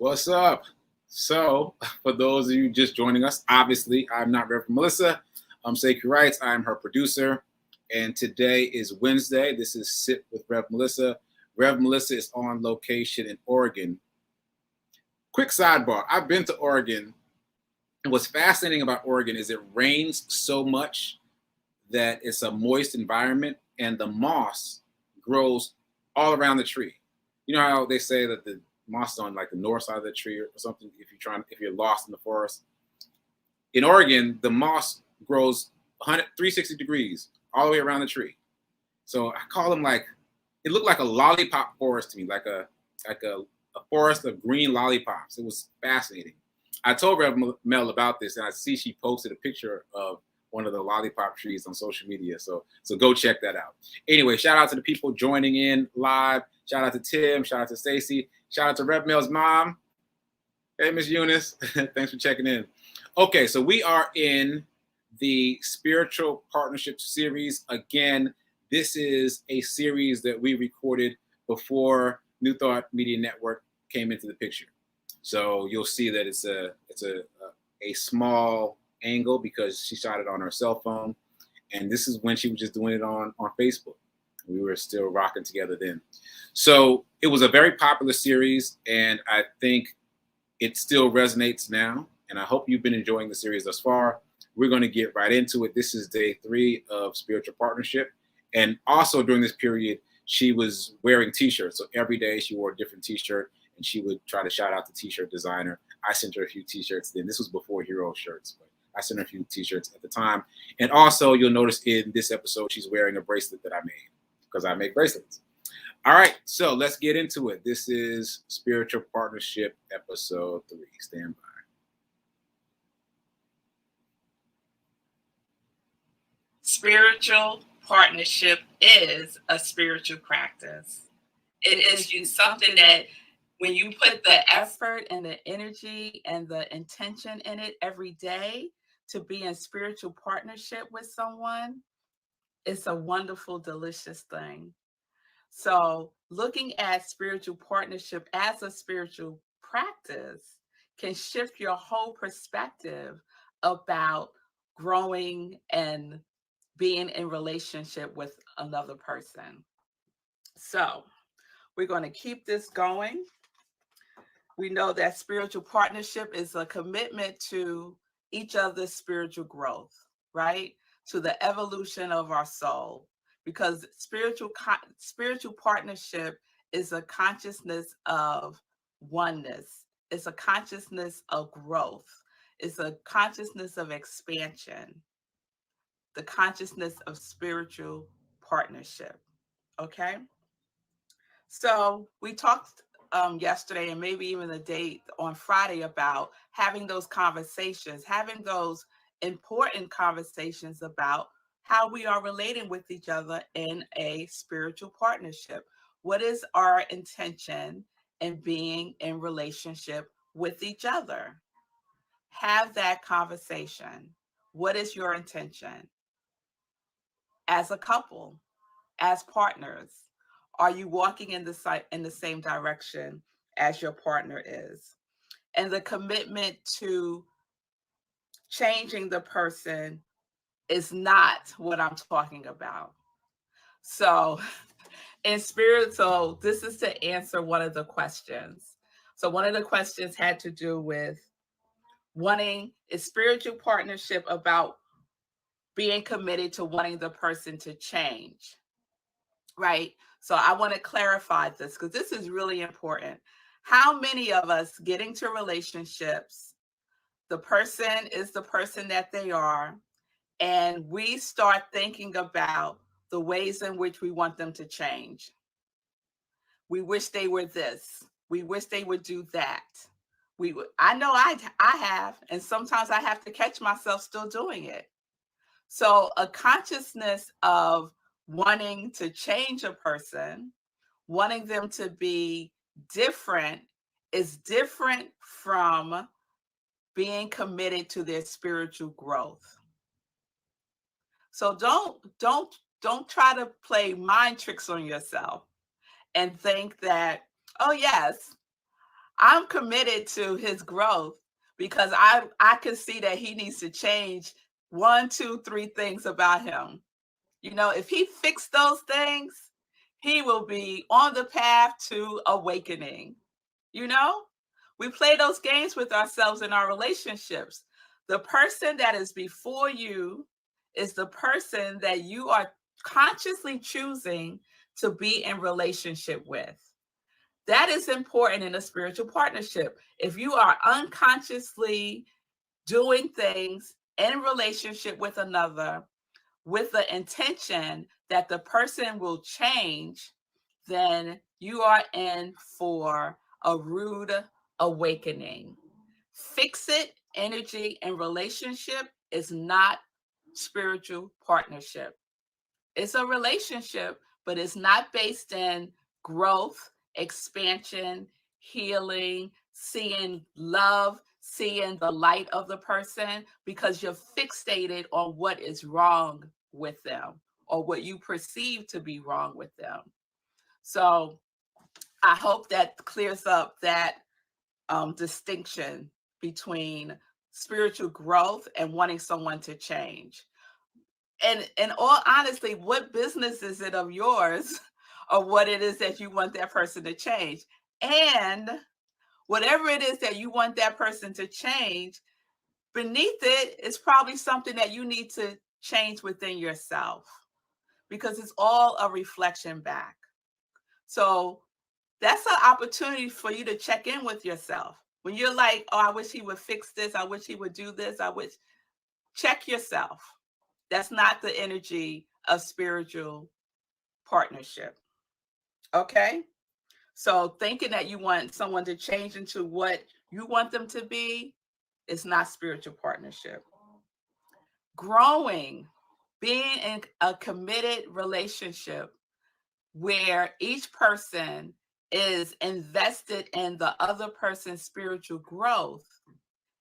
What's up? So, for those of you just joining us, obviously, I'm not Reverend Melissa. I'm Sacred Rights. I'm her producer. And today is Wednesday. This is Sit with Rev Melissa. Rev Melissa is on location in Oregon. Quick sidebar. I've been to Oregon. And what's fascinating about Oregon is it rains so much that it's a moist environment and the moss grows all around the tree. You know how they say that the moss is on like the north side of the tree or something if you're lost in the forest. In Oregon, the moss grows 360 degrees all the way around the tree. So I call them it looked like a lollipop forest to me, like a forest of green lollipops. It was fascinating. I told Rev Mel about this, and I see she posted a picture of one of the lollipop trees on social media. So go check that out. Anyway, shout out to the people joining in live. Shout out to Tim. Shout out to Stacy. Shout out to Rev Mel's mom. Hey, Miss Eunice. Thanks for checking in. Okay, so we are in the Spiritual Partnership series. Again, this is a series that we recorded before New Thought Media Network came into the picture. So you'll see that it's a small angle because she shot it on her cell phone. And this is when she was just doing it on Facebook. We were still rocking together then. So it was a very popular series, and I think it still resonates now. And I hope you've been enjoying the series thus far. We're going to get right into it. This is day 3 of Spiritual Partnership. And also during this period, she was wearing t-shirts. So every day she wore a different t-shirt, and she would try to shout out the t-shirt designer. I sent her a few t-shirts then. This was before Hero shirts, but I sent her a few t-shirts at the time. And also you'll notice in this episode, she's wearing a bracelet that I made because I make bracelets. All right, so let's get into it. This is Spiritual Partnership episode 3. Stand by. Spiritual partnership is a spiritual practice. It is something that when you put the effort and the energy and the intention in it every day to be in spiritual partnership with someone, it's a wonderful, delicious thing. So looking at spiritual partnership as a spiritual practice can shift your whole perspective about growing and being in relationship with another person. So we're going to keep this going. We know that spiritual partnership is a commitment to each other's spiritual growth, right? To the evolution of our soul. Because spiritual partnership is a consciousness of oneness. It's a consciousness of growth. It's a consciousness of expansion. The consciousness of spiritual partnership. Okay? So we talked yesterday and maybe even the day on Friday about having those conversations, having those important conversations about how we are relating with each other in a spiritual partnership. What is our intention in being in relationship with each other? Have that conversation. What is your intention? As a couple, as partners, are you walking in the same direction as your partner is? And the commitment to changing the person is not what I'm talking about. So in spiritual, this is to answer one of the questions. So one of the questions had to do with is spiritual partnership about being committed to wanting the person to change, right? So I want to clarify this because this is really important. How many of us get into relationships, the person is the person that they are, and we start thinking about the ways in which we want them to change. We wish they were this. We wish they would do that. I know I have, and sometimes I have to catch myself still doing it. So a consciousness of wanting to change a person, wanting them to be different, is different from being committed to their spiritual growth. So don't try to play mind tricks on yourself and think that, oh yes, I'm committed to his growth because I can see that he needs to change 1, 2, 3 things about him. If he fixed those things, he will be on the path to awakening. You know, we play those games with ourselves in our relationships. The person that is before you is the person that you are consciously choosing to be in relationship with. That is important in a spiritual partnership. If you are unconsciously doing things in relationship with another with the intention that the person will change, then you are in for a rude awakening. Fix it energy and relationship is not spiritual partnership. It's a relationship, but it's not based in growth, expansion, healing, seeing love, seeing the light of the person, because you're fixated on what is wrong with them or what you perceive to be wrong with them. So I hope that clears up that distinction between spiritual growth and wanting someone to change. And in all honesty, what business is it of yours or what it is that you want that person to change? And whatever it is that you want that person to change, beneath it is probably something that you need to change within yourself, because it's all a reflection back. So that's an opportunity for you to check in with yourself. When you're like, oh, I wish he would fix this, I wish he would do this, check yourself. That's not the energy of spiritual partnership. Okay? So thinking that you want someone to change into what you want them to be is not spiritual partnership. Growing, being in a committed relationship where each person is invested in the other person's spiritual growth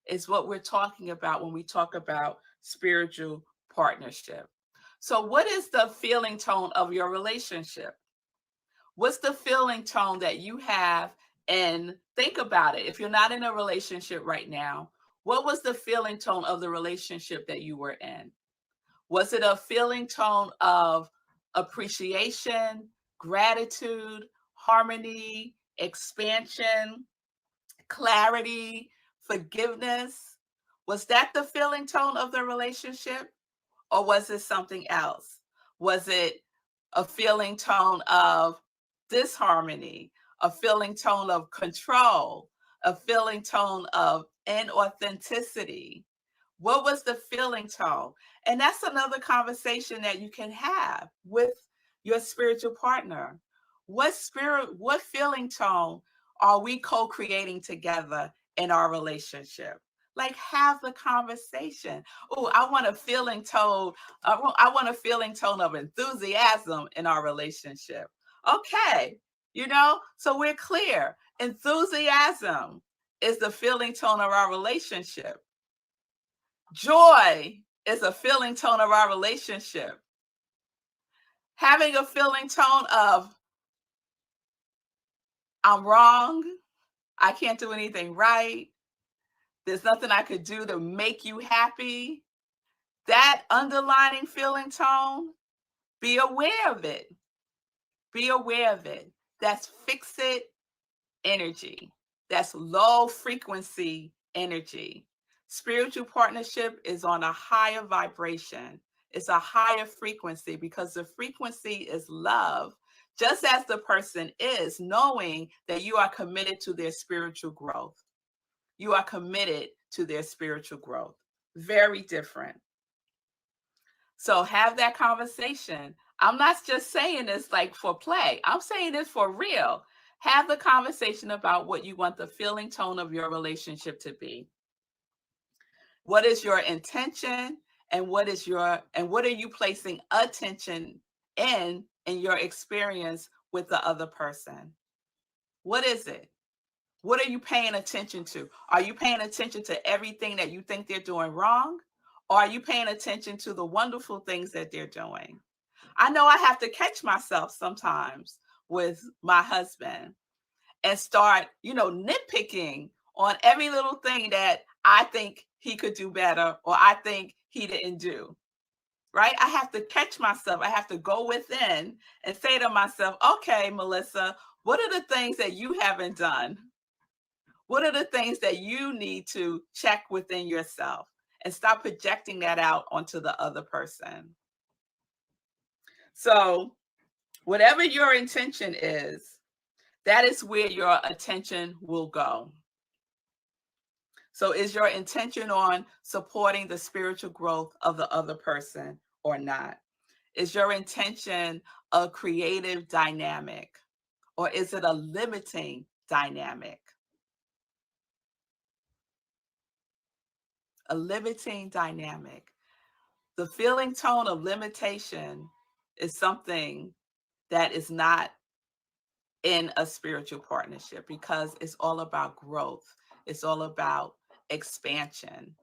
is what we're talking about when we talk about spiritual partnership. So, what is the feeling tone of your relationship? What's the feeling tone that you have? And think about it. If you're not in a relationship right now, what was the feeling tone of the relationship that you were in? Was it a feeling tone of appreciation, gratitude, harmony, expansion, clarity, forgiveness? Was that the feeling tone of the relationship? Or was it something else? Was it a feeling tone of disharmony, a feeling tone of control, a feeling tone of inauthenticity? What was the feeling tone? And that's another conversation that you can have with your spiritual partner. What feeling tone are we co-creating together in our relationship? Like, have the conversation. Oh, I want a feeling tone. I want a feeling tone of enthusiasm in our relationship. Okay, so we're clear. Enthusiasm is the feeling tone of our relationship. Joy is a feeling tone of our relationship. Having a feeling tone of, I'm wrong, I can't do anything right, there's nothing I could do to make you happy. That underlining feeling tone, be aware of it. Be aware of it. That's fixed energy. That's low frequency energy. Spiritual partnership is on a higher vibration. It's a higher frequency because the frequency is love, just as the person is, knowing that you are committed to their spiritual growth. You are committed to their spiritual growth. Very different. So have that conversation. I'm not just saying this like for play. I'm saying this for real. Have the conversation about what you want the feeling tone of your relationship to be. What is your intention and what are you placing attention in your experience with the other person? What is it? What are you paying attention to? Are you paying attention to everything that you think they're doing wrong? Or are you paying attention to the wonderful things that they're doing? I know I have to catch myself sometimes with my husband. and start, nitpicking on every little thing that I think he could do better or I think he didn't do. Right? I have to catch myself. I have to go within and say to myself, okay, Melissa, what are the things that you haven't done? What are the things that you need to check within yourself and stop projecting that out onto the other person? So, whatever your intention is, that is where your attention will go. So, is your intention on supporting the spiritual growth of the other person or not? Is your intention a creative dynamic or is it a limiting dynamic? A limiting dynamic. The feeling tone of limitation is something that is not in a spiritual partnership because it's all about growth. It's all about expansion.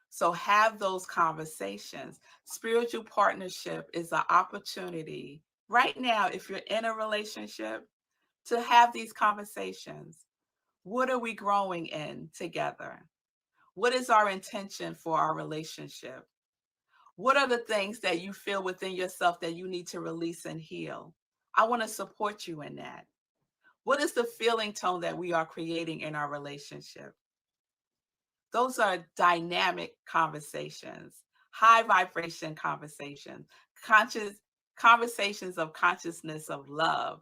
So have those conversations. Spiritual partnership is an opportunity right now, if you're in a relationship, to have these conversations. What are we growing in together? What is our intention for our relationship? What are the things that you feel within yourself that you need to release and heal? I want to support you in that. What is the feeling tone that we are creating in our relationship? Those are dynamic conversations, high vibration conversations, conscious conversations of consciousness of love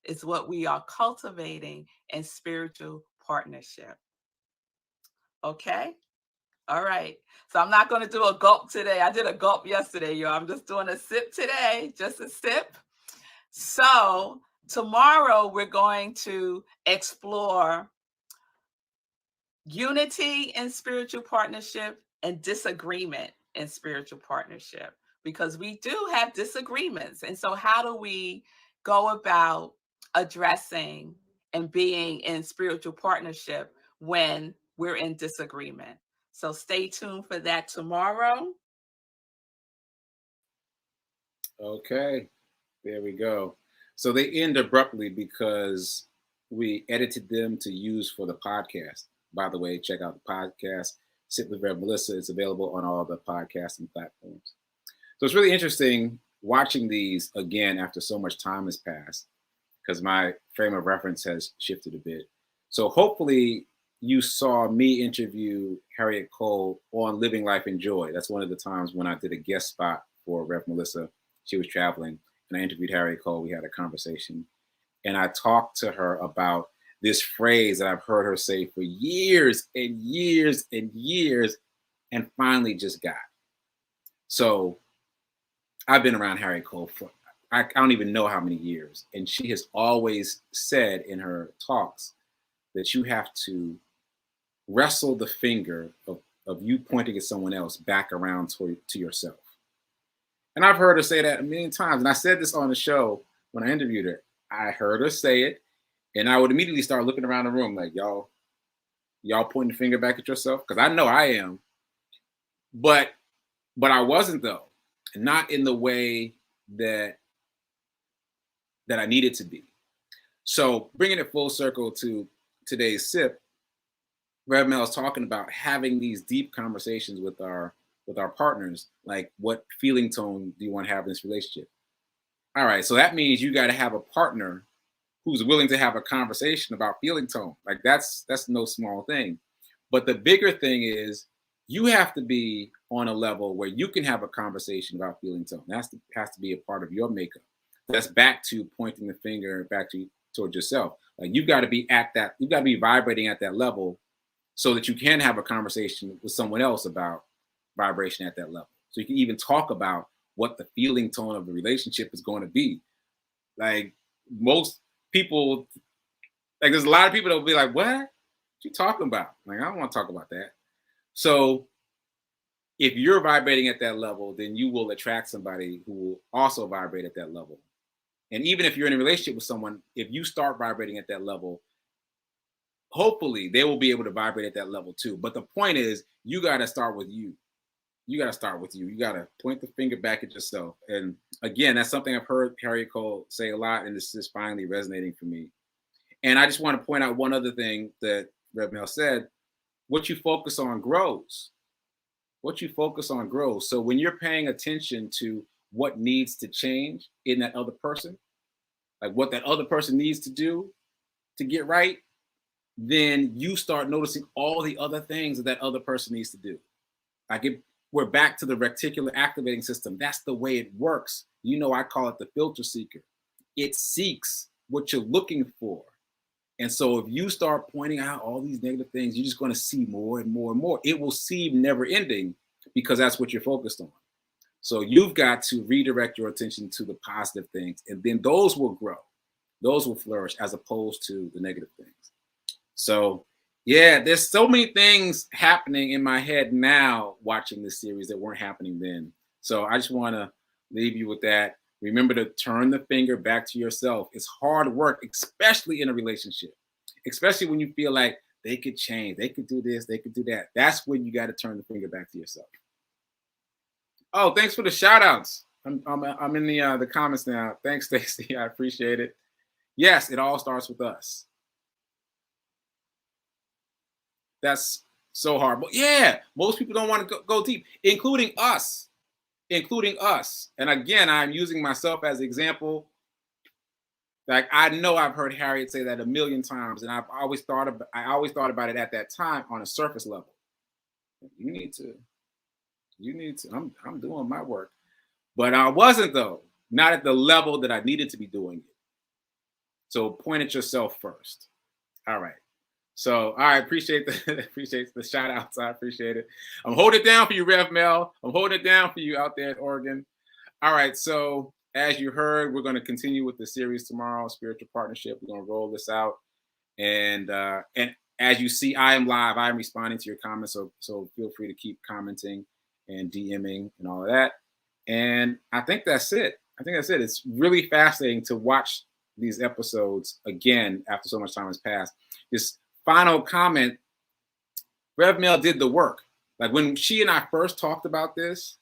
is what we are cultivating in spiritual partnership. Okay? All right. So I'm not going to do a gulp today. I did a gulp yesterday, y'all. I'm just doing a sip today, just a sip. So tomorrow we're going to explore unity in spiritual partnership and disagreement in spiritual partnership because we do have disagreements. And so how do we go about addressing and being in spiritual partnership when we're in disagreement? So stay tuned for that tomorrow. Okay, there we go. So they end abruptly because we edited them to use for the podcast. By the way, check out the podcast. Sit with Rev Melissa. It's available on all the podcasting platforms. So it's really interesting watching these again after so much time has passed because my frame of reference has shifted a bit. So hopefully you saw me interview Harriet Cole on Living Life in Joy. That's one of the times when I did a guest spot for Rev Melissa. She was traveling and I interviewed Harriet Cole. We had a conversation and I talked to her about this phrase that I've heard her say for years and years and years and finally just got. So I've been around Harriet Cole for I don't even know how many years. And she has always said in her talks that you have to wrestle the finger of you pointing at someone else back around to yourself. And I've heard her say that a million times. And I said this on the show when I interviewed her. I heard her say it, and I would immediately start looking around the room like, y'all pointing the finger back at yourself? Because I know I am. But I wasn't, though. Not in the way that I needed to be. So bringing it full circle to today's sip, Rev Mel is talking about having these deep conversations with our partners, like what feeling tone do you want to have in this relationship? All right, so that means you got to have a partner who's willing to have a conversation about feeling tone. Like that's no small thing. But the bigger thing is you have to be on a level where you can have a conversation about feeling tone. That has to be a part of your makeup. That's back to pointing the finger back towards yourself. Like you've got to be at that, you've got to be vibrating at that level so that you can have a conversation with someone else about vibration at that level. So you can even talk about what the feeling tone of the relationship is going to be. Like most people, like there's a lot of people that will be like, what you talking about? Like, I don't want to talk about that. So if you're vibrating at that level, then you will attract somebody who will also vibrate at that level. And even if you're in a relationship with someone, if you start vibrating at that level, hopefully they will be able to vibrate at that level too. But the point is, you got to start with you. You got to start with you. You got to point the finger back at yourself. And again, that's something I've heard Harriet Cole say a lot, and this is finally resonating for me. And I just want to point out one other thing that Rev Mel said. What you focus on grows. What you focus on grows. So when you're paying attention to what needs to change in that other person, like what that other person needs to do to get right, then you start noticing all the other things that that other person needs to do. Like we're back to the reticular activating system. That's the way it works. You know, I call it the filter seeker. It seeks what you're looking for. And so if you start pointing out all these negative things, you're just going to see more and more and more. It will seem never ending because that's what you're focused on. So you've got to redirect your attention to the positive things, and then those will grow. Those will flourish as opposed to the negative things. So yeah, there's so many things happening in my head now watching this series that weren't happening then. So I just want to leave you with that. Remember to turn the finger back to yourself. It's hard work, especially in a relationship, especially when you feel like they could change, they could do this, they could do that. That's when you got to turn the finger back to yourself. Oh, thanks for the shout outs. I'm in the comments now. Thanks, Stacy. I appreciate it. Yes, it all starts with us. That's so hard. But yeah, most people don't want to go deep, including us. And again, I'm using myself as an example. Like I know I've heard Harriet say that a million times, and I always thought about it at that time on a surface level. You need to. I'm doing my work, but I wasn't though. Not at the level that I needed to be doing it. So point at yourself first. All right. So I appreciate the shout outs. I appreciate it. I'm holding it down for you, Rev Mel. I'm holding it down for you out there in Oregon. All right. So as you heard, we're going to continue with the series tomorrow, Spiritual Partnership. We're going to roll this out. And as you see, I am live. I am responding to your comments. So feel free to keep commenting and DMing and all of that. And I think that's it. It's really fascinating to watch these episodes again after so much time has passed. This final comment, Rev Mel did the work. Like when she and I first talked about this,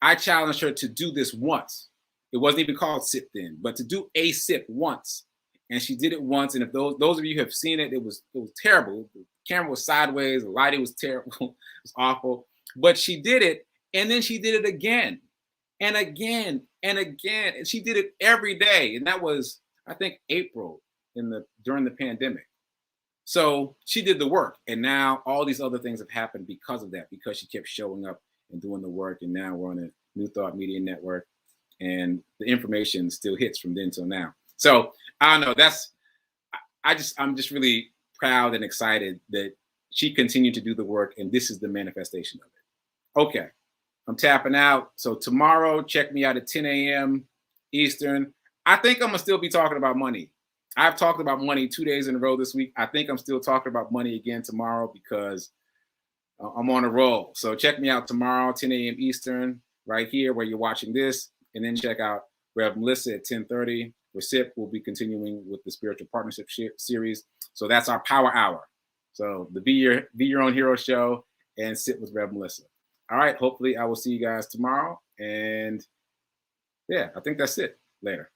I challenged her to do this once. It wasn't even called sip then, but to do a sip once. And she did it once. And if those of you have seen it, it was terrible. The camera was sideways, the lighting was terrible, it was awful. But she did it, and then she did it again and again and again. And she did it every day. And that was, I think, April during the pandemic. So she did the work, and now all these other things have happened because of that, because she kept showing up and doing the work. And now we're on a New Thought Media Network, and the information still hits from then till now. So I don't know. I'm just really proud and excited that she continued to do the work, and this is the manifestation of it. Okay, I'm tapping out. So tomorrow, check me out at 10 a.m. Eastern. I think I'm gonna still be talking about money. I've talked about money 2 days in a row this week. I think I'm still talking about money again tomorrow because I'm on a roll. So check me out tomorrow, 10 a.m. Eastern, right here where you're watching this. And then check out Rev Melissa at 10:30. For SIP, we'll be continuing with the Spiritual Partnership series. So that's our power hour. So the Be Your Own Hero show and SIP with Rev Melissa. All right. Hopefully I will see you guys tomorrow. And yeah, I think that's it. Later.